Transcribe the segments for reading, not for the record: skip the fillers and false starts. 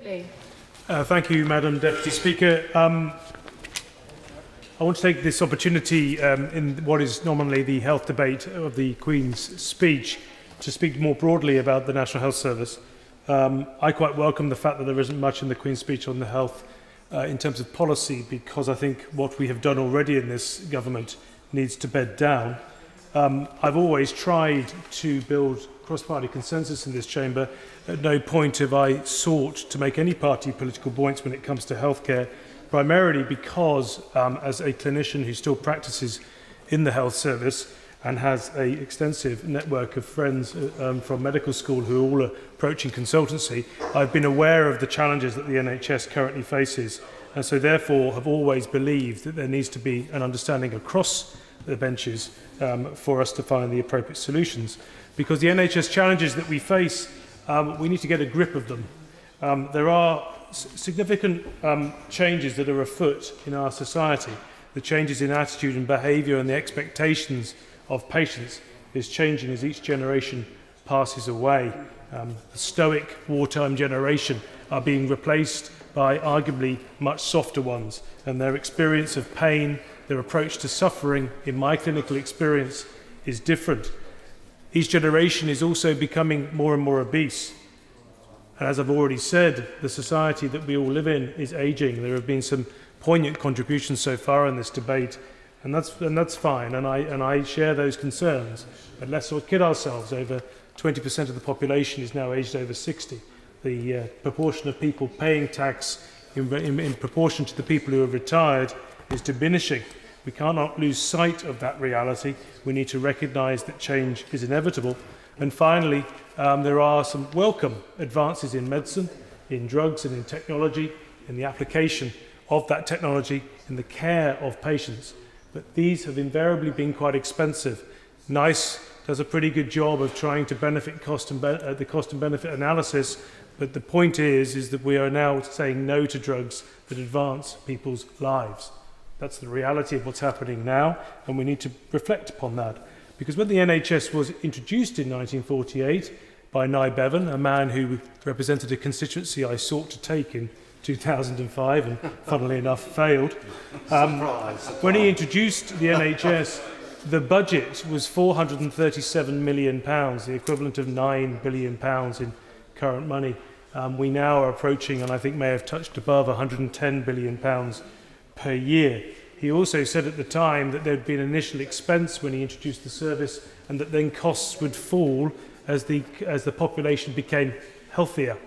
Lee. Thank you, Madam Deputy Speaker. I want to take this opportunity in what is nominally the health debate of the Queen's speech to speak more broadly about the National Health Service. I quite welcome the fact that there isn't much in the Queen's speech on the health in terms of policy, because I think what we have done already in this government needs to bed down. I've always tried to build cross-party consensus in this chamber. At no point have I sought to make any party political points when it comes to healthcare, primarily because as a clinician who still practices in the health service and has an extensive network of friends from medical school who are all approaching consultancy, I've been aware of the challenges that the NHS currently faces, and so therefore have always believed that there needs to be an understanding across the benches for us to find the appropriate solutions. Because the NHS challenges that we face, we need to get a grip of them. There are significant changes that are afoot in our society. The changes in attitude and behaviour and the expectations of patients is changing as each generation passes away. The stoic wartime generation are being replaced by arguably much softer ones, and their experience of pain, their approach to suffering, in my clinical experience, is different. Each generation is also becoming more and more obese. And as I've already said, the society that we all live in is ageing. There have been some poignant contributions so far in this debate, and that's fine, and I share those concerns. But let's not kid ourselves, over 20% of the population is now aged over 60. The proportion of people paying tax in proportion to the people who are retired is diminishing. We cannot lose sight of that reality. We need to recognise that change is inevitable. And finally, there are some welcome advances in medicine, in drugs and in technology, in the application of that technology in the care of patients. But these have invariably been quite expensive. NICE does a pretty good job of trying to benefit the cost and benefit analysis, but the point is that we are now saying no to drugs that advance people's lives. That's the reality of what's happening now, and we need to reflect upon that. Because when the NHS was introduced in 1948 by Nye Bevan, a man who represented a constituency I sought to take in 2005 and funnily enough failed, when he introduced the NHS, the budget was £437 million, the equivalent of £9 billion in current money. We now are approaching, and I think may have touched above, £110 billion per year. He also said at the time that there would be an initial expense when he introduced the service, and that then costs would fall as the population became healthier.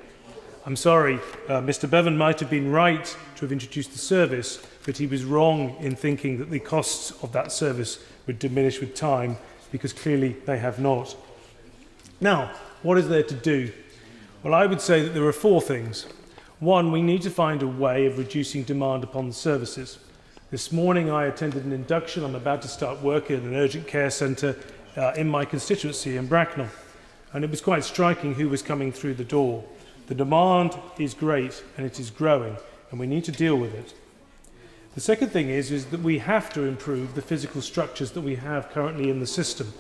I'm sorry, Mr. Bevan might have been right to have introduced the service, but he was wrong in thinking that the costs of that service would diminish with time, because clearly they have not. Now, what is there to do? Well, I would say that there are four things. One, we need to find a way of reducing demand upon the services. This morning I attended an induction. I'm about to start work in an urgent care centre in my constituency in Bracknell. And it was quite striking who was coming through the door. The demand is great and it is growing, and we need to deal with it. The second thing is that we have to improve the physical structures that we have currently in the system.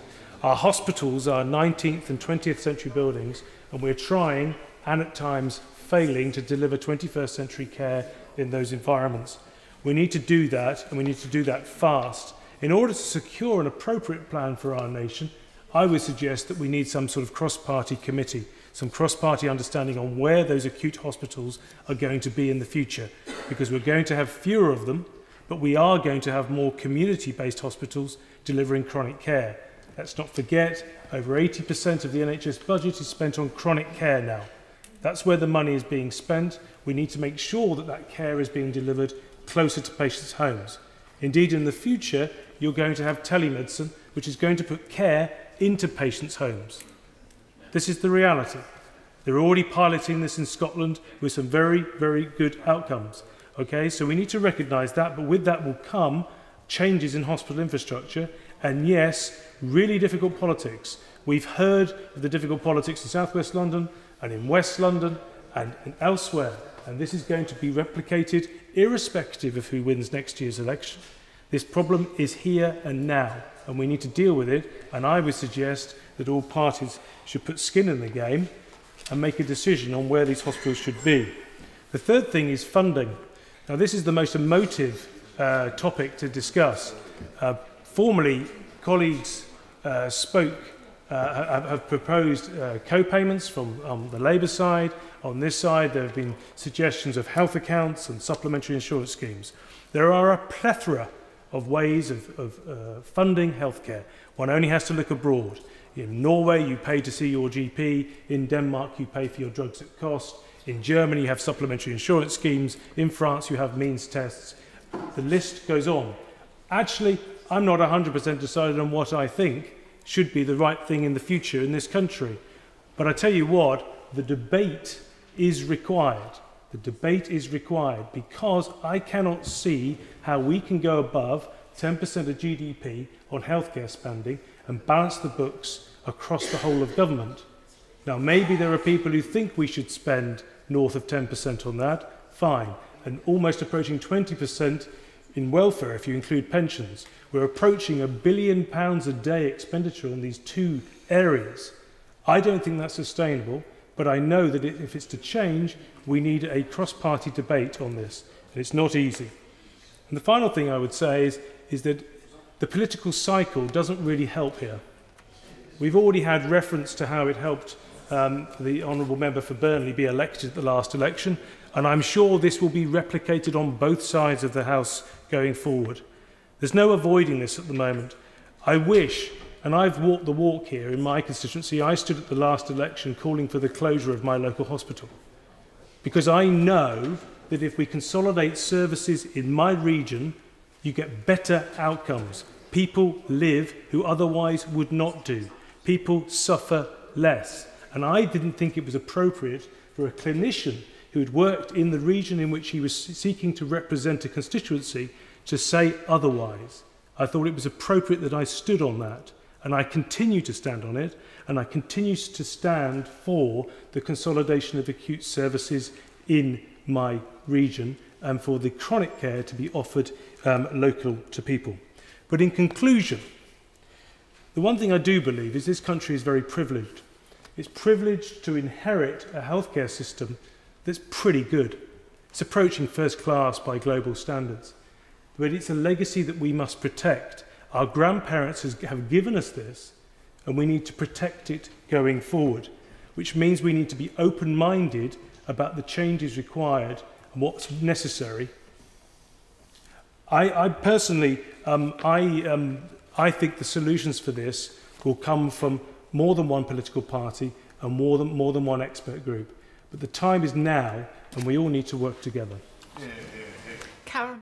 Our hospitals are 19th and 20th century buildings, and we're trying, and at times failing, to deliver 21st century care in those environments. We need to do that, and we need to do that fast. In order to secure an appropriate plan for our nation, I would suggest that we need some sort of cross-party committee, some cross-party understanding on where those acute hospitals are going to be in the future, because we're going to have fewer of them, but we are going to have more community-based hospitals delivering chronic care. Let's not forget, over 80% of the NHS budget is spent on chronic care now. That's where the money is being spent. We need to make sure that that care is being delivered closer to patients' homes. Indeed, in the future, you're going to have telemedicine, which is going to put care into patients' homes. This is the reality. They're already piloting this in Scotland with some very, very good outcomes. Okay, so we need to recognise that, but with that will come changes in hospital infrastructure, and yes, really difficult politics. We've heard of the difficult politics in South West London and in West London and elsewhere, and this is going to be replicated irrespective of who wins next year's election. This problem is here and now, and we need to deal with it, and I would suggest that all parties should put skin in the game and make a decision on where these hospitals should be. The third thing is funding. Now, this is the most emotive topic to discuss. Formerly, colleagues have proposed co-payments from the Labour side. On this side, there have been suggestions of health accounts and supplementary insurance schemes. There are a plethora of ways of funding healthcare. One only has to look abroad. In Norway, you pay to see your GP. In Denmark, you pay for your drugs at cost. In Germany, you have supplementary insurance schemes. In France, you have means tests. The list goes on. Actually, I'm not 100% decided on what I think should be the right thing in the future in this country. But I tell you what, the debate is required. The debate is required because I cannot see how we can go above 10% of GDP on healthcare spending and balance the books across the whole of government. Now, maybe there are people who think we should spend north of 10% on that, fine, and almost approaching 20% in welfare if you include pensions. We're approaching £1 billion a day expenditure on these two areas. I don't think that's sustainable, but I know that if it's to change, we need a cross-party debate on this, and it's not easy. And the final thing I would say is that the political cycle doesn't really help here. We've already had reference to how it helped the Honourable Member for Burnley be elected at the last election, and I'm sure this will be replicated on both sides of the House going forward. There's no avoiding this at the moment. I wish, and I've walked the walk here in my constituency, I stood at the last election calling for the closure of my local hospital, because I know that if we consolidate services in my region, you get better outcomes. People live who otherwise would not do. People suffer less. And I didn't think it was appropriate for a clinician who had worked in the region in which he was seeking to represent a constituency to say otherwise. I thought it was appropriate that I stood on that, and I continue to stand on it, and I continue to stand for the consolidation of acute services in my region and for the chronic care to be offered local to people. But in conclusion, the one thing I do believe is this country is very privileged. It's privileged to inherit a healthcare system that's pretty good. It's approaching first class by global standards. But it's a legacy that we must protect. Our grandparents have given us this, and we need to protect it going forward, which means we need to be open-minded about the changes required and what's necessary. I personally, I think the solutions for this will come from more than one political party and more than one expert group. But the time is now, and we all need to work together. Karen.